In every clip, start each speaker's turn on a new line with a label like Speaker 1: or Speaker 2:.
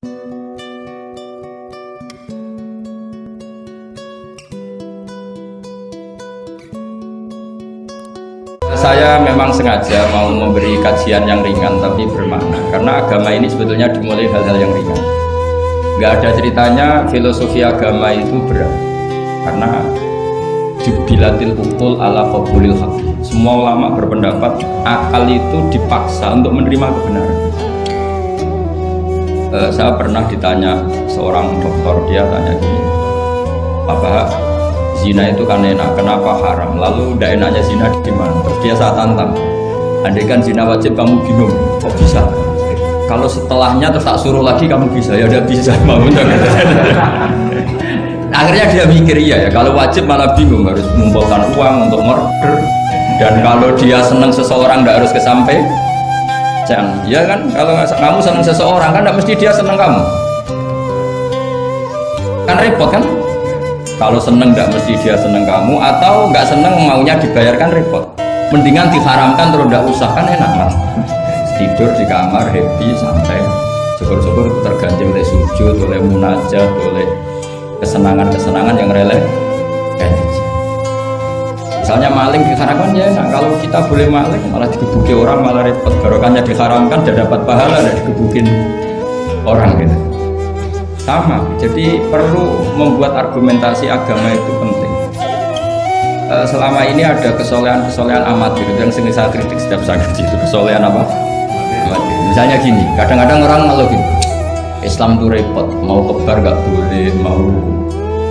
Speaker 1: Saya memang sengaja mau memberi kajian yang ringan tapi bermakna, karena agama ini sebetulnya dimulai hal-hal yang ringan. Nggak ada ceritanya filosofi agama itu berat, karena jubilatil ukul ala qabulil haq. Semua ulama berpendapat akal itu dipaksa untuk menerima kebenaran. Saya pernah ditanya seorang dokter, dia tanya gini, apa zina itu kan enak, kenapa haram? Lalu tidak enaknya zina di mana? Terus dia saya tantang, andai kan zina wajib kamu bingung, kok bisa? Kalau setelahnya terus tak suruh lagi kamu bisa, ya udah bisa mau. Akhirnya dia mikir iya ya, kalau wajib malah bingung, harus mengumpulkan uang untuk murder. Dan kalau dia senang seseorang tidak harus kesampaian, ya kan? Kalau kamu senang seseorang kan tidak mesti dia senang kamu, kan repot kan? Kalau seneng nggak mesti dia seneng kamu, atau nggak seneng maunya dibayarkan repot. Mendingan diharamkan terus nggak usah, kan enak mas. Tidur di kamar happy santai, syukur-syukur terganti oleh sujud, oleh munajat, oleh kesenangan-kesenangan yang relevan. Misalnya maling diharamkan ya enak. Kalau kita boleh maling malah digebuki orang malah repot. Barokahnya diharamkan dan dapat pahala dan digebukin orang gitu. Sama, jadi perlu membuat argumentasi agama itu penting. Selama ini ada kesolehan amatir yang sering saya kritik setiap saya ngaji itu, kesolehan apa? Amatir. Misalnya gini, kadang-kadang orang ngeluh gini, Islam itu repot, mau kebar gak boleh, mau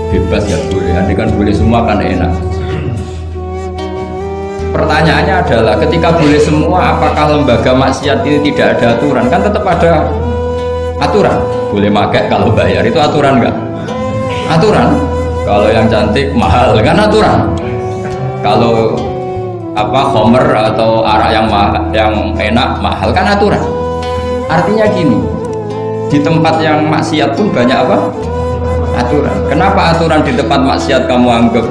Speaker 1: bebas gak boleh, andai kan boleh semua kan enak. Pertanyaannya adalah, ketika boleh semua, apakah lembaga maksiat ini tidak ada aturan? Kan tetap ada aturan. Boleh pakai kalau bayar, itu aturan enggak? Aturan. Kalau yang cantik mahal kan aturan. Kalau apa homer atau arak yang enak mahal kan aturan. Artinya gini, di tempat yang maksiat pun banyak apa? Aturan. Kenapa aturan di tempat maksiat kamu anggap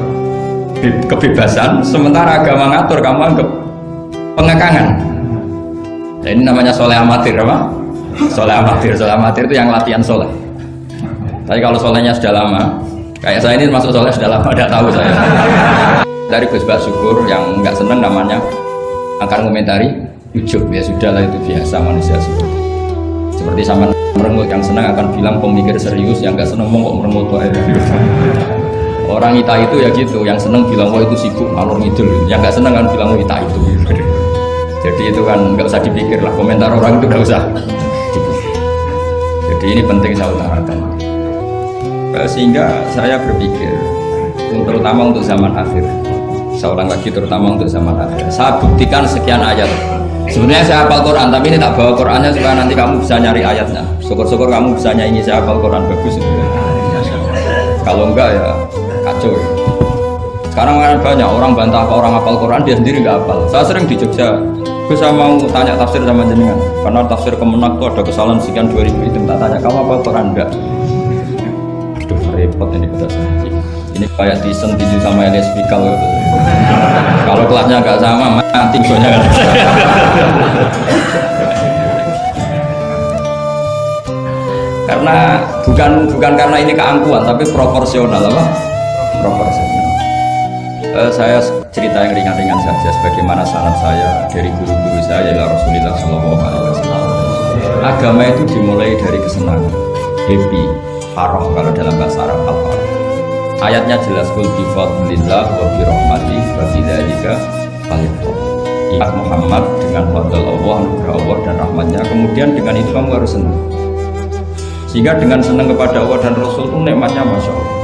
Speaker 1: kebebasan, sementara agama ngatur kamu anggap pengekangan? Nah, ini namanya soleh amatir apa? Soleh amatir itu yang latihan soleh. Tapi kalau solehnya sudah lama, kayak saya ini masuk soleh sudah lama, tidak tahu saya. Dari Gus Bak Syukur yang nggak seneng namanya akan komentari ujub, ya sudahlah itu biasa manusia seperti sama merengut, yang senang akan bilang pemikir serius, yang nggak seneng kok merengut orang ita itu ya gitu, yang seneng bilang itu sibuk ngalor ngidul, yang nggak seneng kan bilang ita itu. Jadi itu kan nggak usah dipikir lah, komentar orang itu nggak usah. Jadi ini penting saya utarakan. Sehingga saya berpikir, terutama untuk zaman akhir, saya ulang lagi, terutama untuk zaman akhir, saya buktikan sekian ayat. Sebenarnya saya hafal Quran, tapi ini tak bawa Qurannya supaya nanti kamu bisa nyari ayatnya. Syukur-syukur kamu bisa nyanyi saya hafal Quran, bagus. Kalau enggak ya kacau. Sekarang kan banyak orang bantah ke orang hafal Quran, dia sendiri nggak hafal. Saya sering di Jogja, saya mau tanya tafsir sama jenengan, karena tafsir Kemenak itu ada kesalahan sekian 2000 itu, tak tanya kamu hafal Quran enggak? Aduh repot ini kita sendiri. Ini kayak Tyson tinju sama Elias Pikal gitu. Kalau kelasnya nggak sama mati gonya kan. Karena bukan karena ini keangkuhan, tapi proporsional apa? Proporsional. Saya cerita yang ringan-ringan saja, sebagaimana sanad saya dari guru-guru saya ya Rasulullah SAW. Agama itu dimulai dari kesenangan, happy, farah kalau dalam bahasa Arab al-farah. Ayatnya jelas, kul bi fadlillah wa bi rahmatih wa bi dzalika falyafrah. Ingat Muhammad dengan fadl Allah, anugerah Allah dan rahmatnya, kemudian dengan itu kamu harus senang. Sehingga dengan senang kepada Allah dan Rasul itu nikmatnya Masya Allah.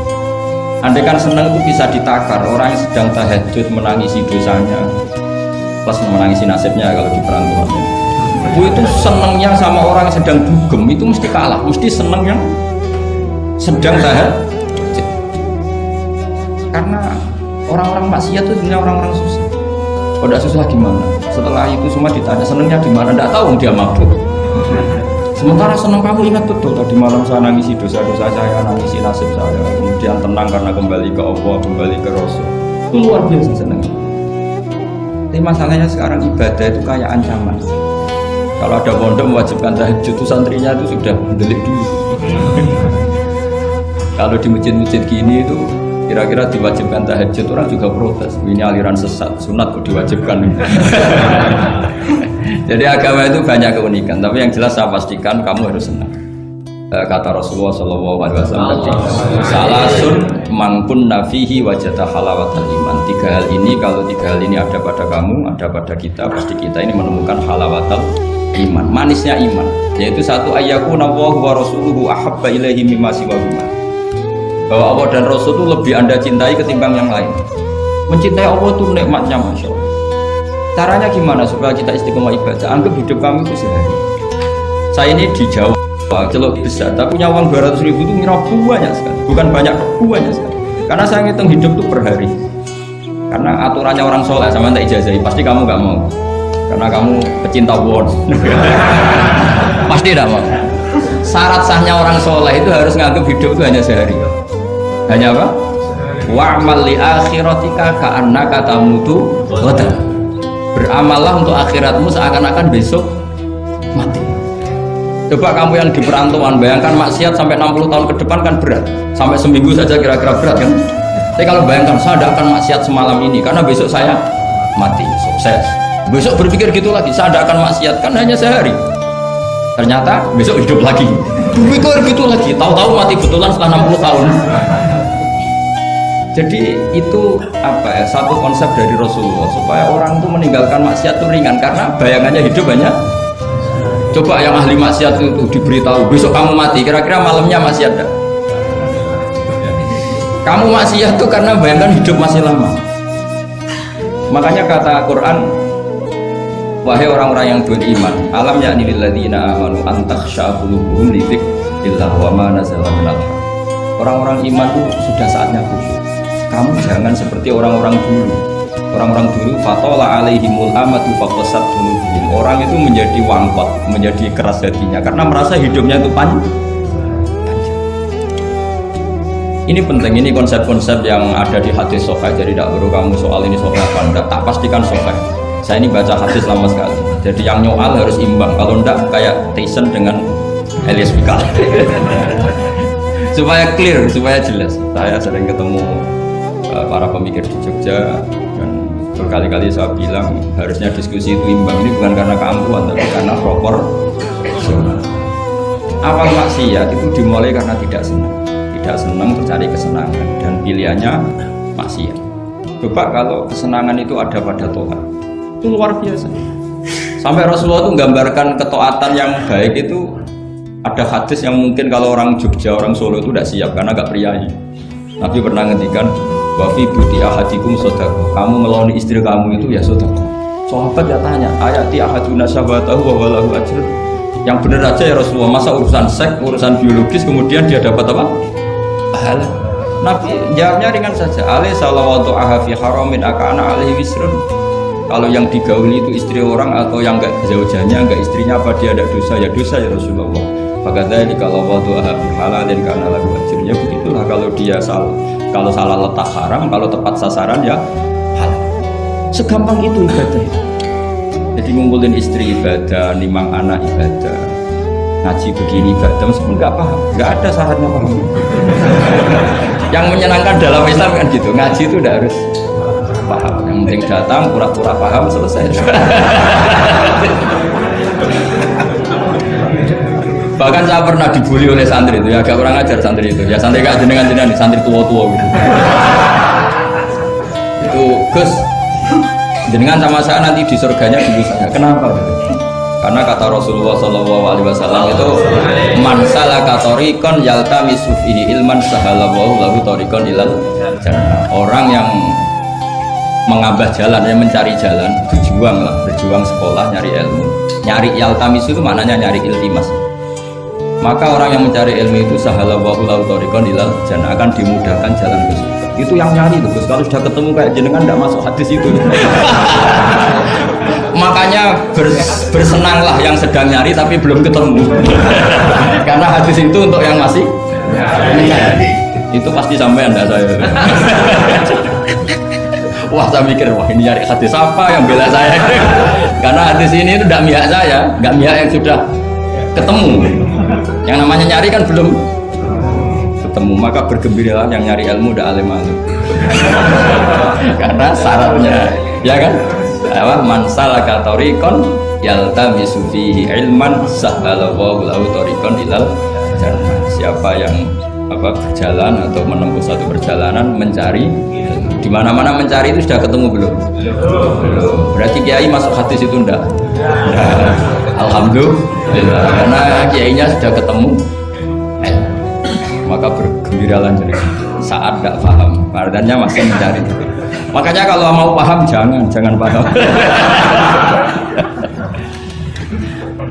Speaker 1: Andai kan senang itu bisa ditakar, orang yang sedang tahajud menangisi dosanya plus menangisi nasibnya kalau di perang Tuhan. Itu senangnya sama orang yang sedang dugem itu mesti kalah, mesti senang yang sedang tahajud. Karena orang-orang maksiat itu sebenarnya orang-orang susah. Kalau tidak susah gimana? Setelah itu semua ditanya senangnya di mana? Tidak tahu, dia mabuk. Sementara senang kamu ingat betul tadi malam saya nangisi dosa-dosa saya, nangisi nasib saya, kemudian tenang karena kembali ke Allah, kembali ke Rasul. Itu luar biasa senang. Tapi masalahnya sekarang ibadah itu kayak ancaman. Kalau ada pondok mewajibkan tahajud itu santrinya itu sudah mendelik dulu. Kalau di masjid-masjid gini itu kira-kira diwajibkan tahajud orang juga protes. Ini aliran sesat, sunat kok diwajibkan. Jadi agama itu banyak keunikan, tapi yang jelas saya pastikan kamu harus senang. Kata Rasulullah SAW, salasun mangkun nafihi wajata halawatal iman. Tiga hal ini, kalau tiga hal ini ada pada kamu, ada pada kita, pasti kita ini menemukan halawatal iman, manisnya iman. Yaitu satu, ayyakuna Allahu wa rasuluhu ahabba ilaihi mimma siwahuma. Bahwa Allah dan Rasul itu lebih Anda cintai ketimbang yang lain. Mencintai Allah itu nikmatnya, Masya Allah. Caranya gimana supaya kita istiqomah ibadah? Anggap hidup kami itu sehari. Saya ini di Jawa, celok besar, tapi punya uang 200.000 itu mirah banyak sekali. Bukan banyak sekali. Karena saya ngitung hidup itu per hari. Karena aturannya orang soleh, sama tak ijazahi, pasti kamu nggak mau. Karena kamu pecinta won. Pasti tidak mau. Syarat sahnya orang soleh itu harus nganggap hidup itu hanya sehari. Hanya apa? Wa'mal li akhiratika ka'annaka tamutu ghadan. Beramallah untuk akhiratmu seakan-akan besok mati. Coba kamu yang di perantauan, bayangkan maksiat sampai 60 tahun ke depan kan berat. Sampai seminggu saja kira-kira berat kan. Tapi kalau bayangkan saya tidak akan maksiat semalam ini karena besok saya mati, sukses. Besok berpikir gitu lagi, saya tidak akan maksiat kan hanya sehari. Ternyata besok hidup lagi. Berpikir gitu lagi, tahu-tahu mati betulan setelah 60 tahun. Jadi itu apa ya, satu konsep dari Rasulullah supaya orang itu meninggalkan maksiat itu ringan karena bayangannya hidup hanya. Coba yang ahli maksiat itu diberitahu besok kamu mati, kira-kira malamnya masih ada. Kamu maksiat itu karena bayangkan hidup masih lama. Makanya kata Quran, wahai orang-orang yang beriman, alam yakni lilladzina amanu an takhsha qulubuhum li dzikrillah wa ma nazala minal haq. Orang-orang iman itu sudah saatnya khusyuk. Kamu jangan seperti orang-orang dulu. Orang-orang dulu fatola alaihimul amatu faqasat qulubuhum. Orang itu menjadi wangkot, menjadi keras hatinya karena merasa hidupnya itu panjang. Ini penting, ini konsep-konsep yang ada di hadis sahih. Jadi tidak perlu kamu soal ini sahih apa enggak, tak pastikan sahih. Saya ini baca hadis lama sekali. Jadi yang nyoal harus imbang. Kalau enggak kayak Tyson dengan Elias Pikal. Supaya clear, supaya jelas. Saya sering ketemu para pemikir di Jogja dan berkali-kali saya bilang harusnya diskusi itu imbang. Ini bukan karena keangkuhan tapi karena proporsional. Awal maksiat itu dimulai karena tidak senang tercari kesenangan dan pilihannya maksiat. Coba kalau kesenangan itu ada pada Tuhan, itu luar biasa. Sampai Rasulullah itu menggambarkan ketaatan yang baik itu ada hadis yang mungkin kalau orang Jogja, orang Solo itu tidak siap karena agak priayi. Nabi pernah ngendikan wa fi buti ahadikum shadaqah. Kamu melawan istri kamu itu ya sedekah. Sahabat ya tanya, ayati ahaduna syahwatahu wa walahu ajr. Yang benar aja ya Rasulullah, masa urusan seks, urusan biologis kemudian dia dapat apa? Pahala. Nabi jawabnya ringan saja. Alaihi salawatu ahafi haramin akana alaihi wisrun. Kalau yang digauli itu istri orang atau yang enggak zaujanya, enggak istrinya, apa dia ada dosa? Ya dosa ya Rasulullah. Fakadzalika kalau watu ahafi halalin kana lahu ajr. Ya begitulah kalau dia salah. Kalau salah letak haram, kalau tepat sasaran ya halal. Segampang itu ibadah. Jadi ngumpulin istri ibadah, nimang anak ibadah, ngaji begini ibadah, meskipun nggak paham, nggak ada syaratnya paham. Yang menyenangkan dalam Islam kan gitu, ngaji itu udah harus paham. Yang penting datang, pura-pura paham, selesai. Bahkan saya pernah dibully oleh santri itu, ya agak kurang ajar santri itu. Ya santri gak jenengan-jenengan, santri tua-tua gitu. Itu Gus, jenengan sama saya nanti di surganya dulu saya. Kenapa? Karena kata Rasulullah SAW itu man salaka tariqan yaltamisu fihi ilman sahalallahu lahu tariqan ilal jannah. Orang yang mengambah jalan, yang mencari jalan, berjuang lah, berjuang sekolah, nyari ilmu. Nyari yaltamisu itu maknanya nyari iltimas. Maka orang yang mencari ilmu itu sahalallahu lahu tariqan ilal jannah, akan dimudahkan jalan ke surga. Itu yang nyari tuh Gus. Kalau sudah ketemu kayak jenengan tidak masuk hadis itu. Makanya bersenanglah yang sedang nyari tapi belum ketemu. Karena hadis itu untuk yang masih nyari. Itu pasti sampai Anda saya. Wah saya mikir, wah ini nyari hadis apa yang bela saya? Karena hadis ini itu tidak mihak saya, nggak mihak yang sudah ketemu. Yang namanya nyari kan belum ketemu, maka bergembiralah yang nyari ilmu udah alim-alim. Karena syaratnya, ya kan? Man salaka tariqan yaltamisu fihi ilman sahhalallahu lahu tariqan ilal jannah. Siapa yang berjalan atau menempuh satu perjalanan mencari, di mana-mana mencari itu sudah ketemu belum? Belum. Berarti kiai masuk hadis itu enggak? Alhamdulillah, karena kiainya sudah ketemu. Maka bergembiralah jadi saat tidak paham, artinya masih mencari. Makanya kalau mau paham jangan paham.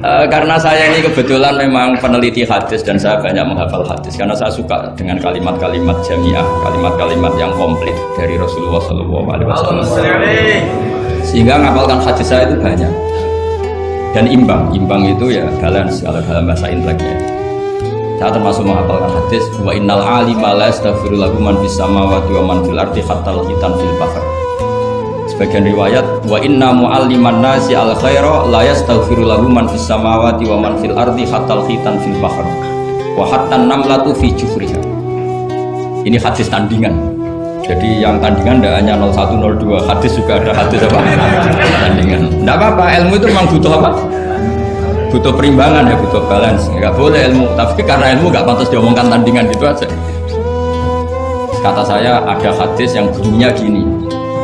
Speaker 1: Karena saya ini kebetulan memang peneliti hadis dan saya banyak menghafal hadis karena saya suka dengan kalimat-kalimat jamiah, kalimat-kalimat yang komplit dari Rasulullah SAW. Sehingga ngapalkan hadis saya itu banyak dan imbang itu ya balance kalau dalam bahasa inteleknya. Saya termasuk menghafalkan hadis wa innal alima la yastaghfiru lahu man fis samawati wa man fil ardi hatta al-hitan fil bahr. Sebagian riwayat wa inna mu'alliman nasi al khaira la yastaghfiru lahu man fis samawati wa man fil ardi hatta al-hitan fil bahr wa hatta an-namlatu fi juhriha. Ini hadis tandingan. Jadi yang tandingan tidak hanya 01 02, hadis juga ada hadis apa? Tandingan. Tidak apa-apa, ilmu itu memang butuh apa? Butuh perimbangan ya, butuh balance. Nggak boleh ilmu, tapi karena ilmu nggak pantas diomongkan tandingan gitu aja. Kata saya ada hadis yang bunyinya gini,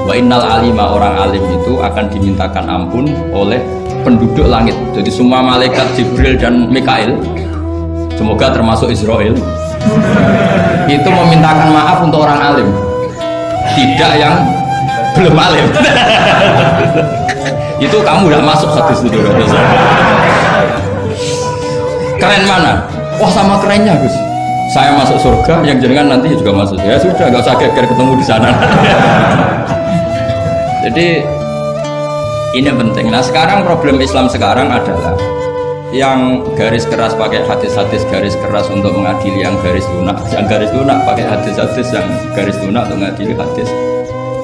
Speaker 1: wa innal alima, orang alim itu akan dimintakan ampun oleh penduduk langit. Jadi semua malaikat Jibril dan Mikail, semoga termasuk Israel, itu memintakan maaf untuk orang alim, tidak yang belum alim. Itu kamu udah masuk hadis itu. Keren mana? Wah sama kerennya Gus. Saya masuk surga, yang jenengan nanti juga masuk. Ya sudah, nggak usah geger ketemu di sana. Jadi ini penting. Nah sekarang problem Islam sekarang adalah yang garis keras pakai hadis-hadis garis keras untuk mengadili yang garis lunak, yang garis lunak pakai hadis-hadis yang garis lunak untuk mengadili hadis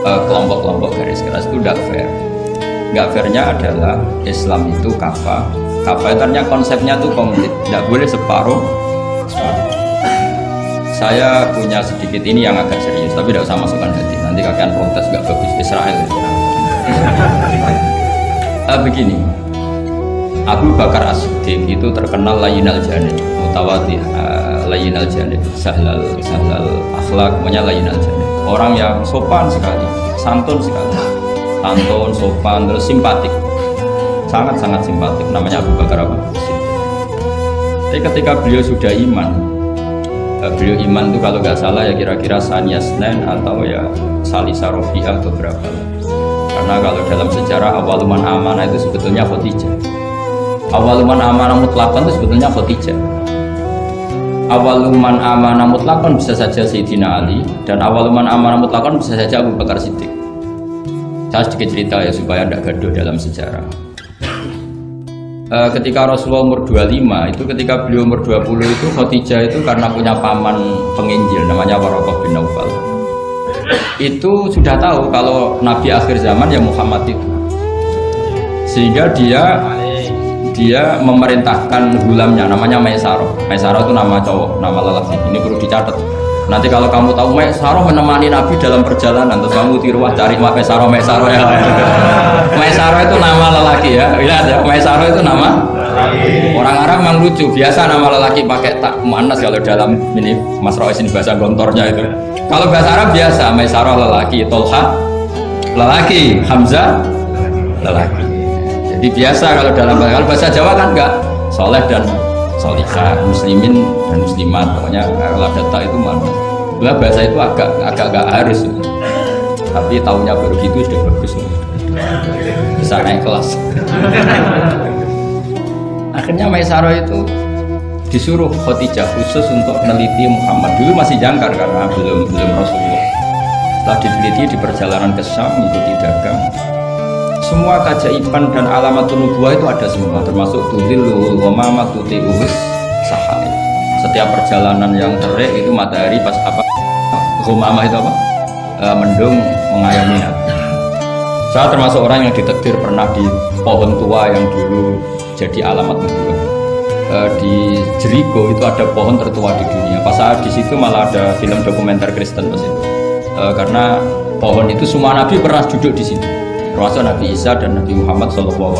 Speaker 1: kelompok-kelompok garis keras itu tidak fair. Nggak fairnya adalah Islam itu kafah itu ternyata konsepnya itu komplit, tidak boleh separuh. Saya punya sedikit ini yang agak serius, tapi tidak usah masukkan hati. Nanti kalian protes nggak bagus Israel. Begini, Abu Bakar As-Siddiq itu terkenal layyinal janib, mutawadhi, layyinal janib, sahlal akhlak, namanya layyinal janib. Orang yang sopan sekali, santun sekali, santun, sopan, terus simpatik, sangat-sangat simpatik. Namanya Abu Bakar As-Siddiq. Tapi ketika beliau sudah iman, beliau iman itu kalau nggak salah ya kira-kira Saniyasnen atau ya Salisa Robi'ah atau berapa. Karena kalau dalam sejarah awaluman amanah itu sebetulnya Khadijah. Awaluman amanah mutlakon itu sebetulnya Khadijah. Awaluman amanah mutlakon bisa saja Sayyidina Ali, dan awaluman amanah mutlakon bisa saja Abu Bakar Siddiq. Saya sedikit cerita ya supaya tidak gaduh dalam sejarah. Ketika Rasulullah umur 25 itu, ketika beliau umur 20 itu Khadijah itu karena punya paman penginjil namanya Waraqah bin Naufal, itu sudah tahu kalau Nabi akhir zaman ya Muhammad itu, sehingga dia memerintahkan hulamnya namanya Maisarah. Maisarah itu nama cowok, nama lelaki. Ini perlu dicatat. Nanti kalau kamu tahu Maisarah menemani Nabi dalam perjalanan, terus kamu tiruah cari Maisarah ya. Maisarah itu nama lelaki ya. Lihat ya, Maisarah itu nama. Orang Arab memang lucu, biasa nama lelaki pakai tak muannas kalau dalam ini Mas Rois ini bahasa gontornya itu. Kalau bahasa Arab biasa Maisarah lelaki, Tolha lelaki, Hamzah lelaki. Jadi biasa kalau dalam bahasa Jawa kan enggak, soleh dan solihah, muslimin dan muslimat, pokoknya kalau ada tak itu mana. Bahasa itu agak gak harus, tapi tahunya baru gitu sudah bagus, bisa naik kelas. Akhirnya Maisarah itu disuruh Khadijah khusus untuk meneliti Muhammad. Dulu masih jangkar karena belum Rasulullah. Setelah diteliti di perjalanan ke Syam mengikuti dagang, semua keajaiban dan alamat nubuwah itu ada semua, termasuk tudilul ghamama tuti'us sahai. Setiap perjalanan yang terik itu matahari pas apa? Ghamamah itu apa? Mendung mengayomi Nabi. Saya termasuk orang yang ditakdir pernah di pohon tua yang dulu jadi alamat nubuwah. Di Jericho itu ada pohon tertua di dunia. Pas saat di situ malah ada film dokumenter Kristen pas itu. Karena pohon itu semua nabi pernah duduk di situ, termasuk Nabi Isa dan Nabi Muhammad SAW.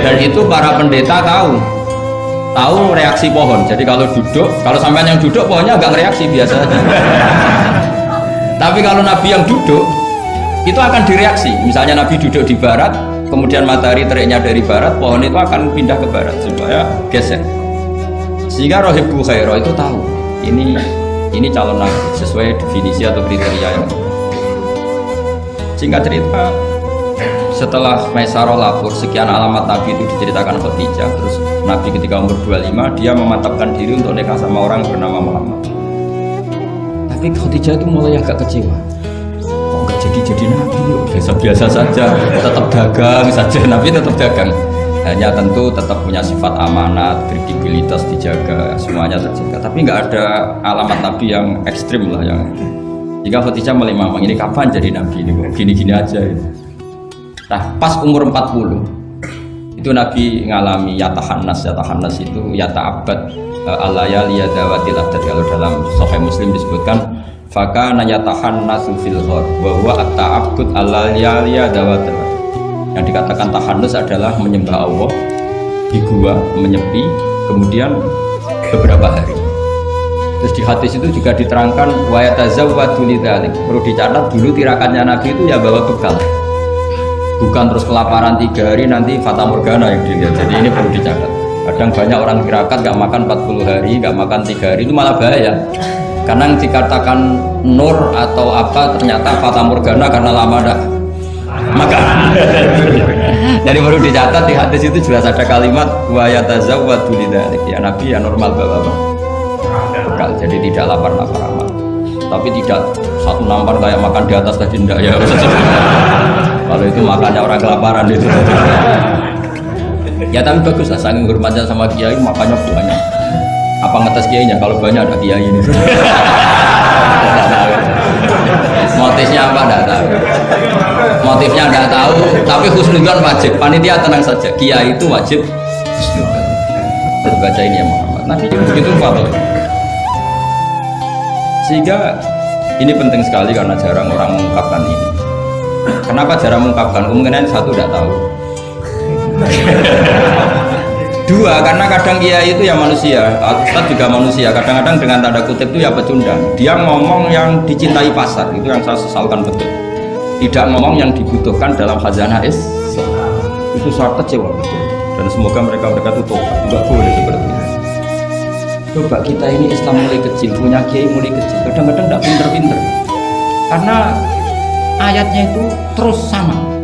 Speaker 1: Dan itu para pendeta tahu reaksi pohon. Jadi kalau duduk, kalau sampean yang duduk pohonnya agak reaksi biasa aja. Tapi kalau nabi yang duduk itu akan direaksi. Misalnya nabi duduk di barat, kemudian matahari teriknya dari barat, pohon itu akan pindah ke barat supaya geser. Sehingga Rohibul Khairo itu tahu ini calon nabi sesuai definisi atau kriteria yang. Singkat cerita, setelah Maisarah lapor sekian alamat nabi itu diceritakan Khadijah, terus nabi ketika umur 25 dia memantapkan diri untuk nikah sama orang yang bernama Muhammad. Tapi Khadijah itu mulai agak kecewa. Jadi nabi biasa-biasa saja, tetap dagang saja, nabi tetap dagang, hanya tentu tetap punya sifat amanat, kredibilitas dijaga, semuanya terjaga, tapi nggak ada alamat nabi yang ekstrim lah yang jika Khadijah mulai mamang ini kapan jadi nabi ini gini-gini aja ya. Nah pas umur 40 itu nabi ngalami yatahannas itu yata'abbad alayali yadawatil adat. Kalau dalam Sahih Muslim disebutkan fakana yatahannasu fil ghar wa huwa at-ta'abbud alayali yadawatil adat. Yang dikatakan tahannus adalah menyembah Allah di gua, menyepi, kemudian beberapa hari. Terus di hadis itu juga diterangkan wa yatazawwadu lidzalik. Perlu dicatat dulu tirakannya nabi itu ya bawa bekal. Bukan terus kelaparan 3 hari nanti fata morgana yang dilihat. Jadi ini perlu dicatat. Kadang banyak orang tirakat gak makan 40 hari, gak makan 3 hari, itu malah bahaya. Karena yang dikatakan nur atau apa ternyata fata morgana karena lama dah makan. Jadi perlu dicatat di hadis itu jelas ada kalimat wa yatazawwadu lidzalik. Ya nabi ya normal bawa bekal. Jadi tidak lapar-lapar amat. Tapi tidak satu nampan kayak makan di atas tadi enggak ya. Kalau itu makannya orang kelaparan itu. Ya tapi bagus lah, saking hormatnya sama kiai makannya banyak. Apa ngetes kiainya? Kalau banyak ada kiai ini. Motifnya apa enggak tahu. Motifnya enggak tahu, tapi husnudzon wajib. Panitia tenang saja, kiai itu wajib husnudzon. Terus baca ini ya Muhammad. Nabi begitu fatwa. Sehingga ini penting sekali karena jarang orang mengungkapkan ini. Kenapa jarang mengungkapkan? Kemungkinan satu tidak tahu. Dua, karena kadang kiai itu ya manusia, Ustaz juga manusia. Kadang-kadang dengan tanda kutip itu ya pecundang. Dia ngomong yang dicintai pasar, itu yang saya sesalkan betul. Tidak ngomong yang dibutuhkan dalam khazanah Islam. Itu saya kecewa betul. Dan semoga mereka itu tobat. Tidak boleh seperti itu. Coba kita ini Islam mulai kecil, punya kiai mulai kecil. Kadang-kadang tidak pinter-pinter. Karena ayatnya itu terus sama.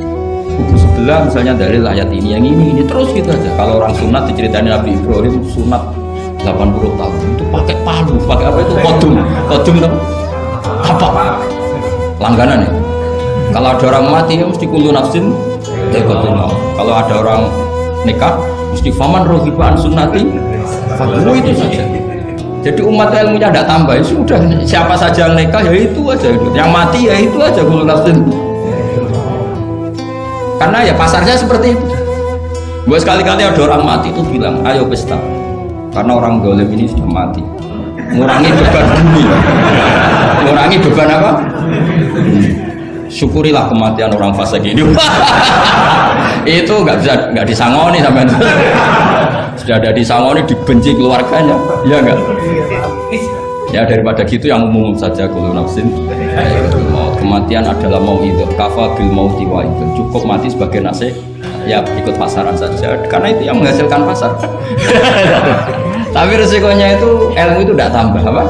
Speaker 1: Kubu sebelah misalnya dalil ayat ini, yang ini terus gitu aja. Kalau orang sunat diceritain Nabi Ibrahim sunat 80 tahun itu pakai palu, pakai apa itu kodum itu apa langganan ya. Kalau ada orang mati ya mesti kullu nafsin dha'iqatul. Kalau ada orang nikah mesti faman rohibaan sunnati fakulu, itu saja. Jadi umat ilmunya tidak tambah, ya sudah, siapa saja yang nikah ya itu aja, yang mati ya itu aja kullu nafsin. Karena ya pasarnya seperti itu. Buat sekali-kali ada orang mati itu bilang, ayo pesta. Karena orang dolim ini sudah mati. Ngurangi beban bumi. Ngurangi beban apa? Syukurilah kematian orang fasik ini. Itu nggak disangoni sampai itu. Sudah ada disangoni, dibenci keluarganya, ya enggak? Ya daripada gitu yang umum saja kullu nafsin. Kematian adalah mau'idzah, kafa bil mauti wa idzah. Cukup mati sebagai nasihat, ya ikut pasaran saja. Karena itu yang menghasilkan pasar. Tapi resikonya itu ilmu itu tidak tambah apa?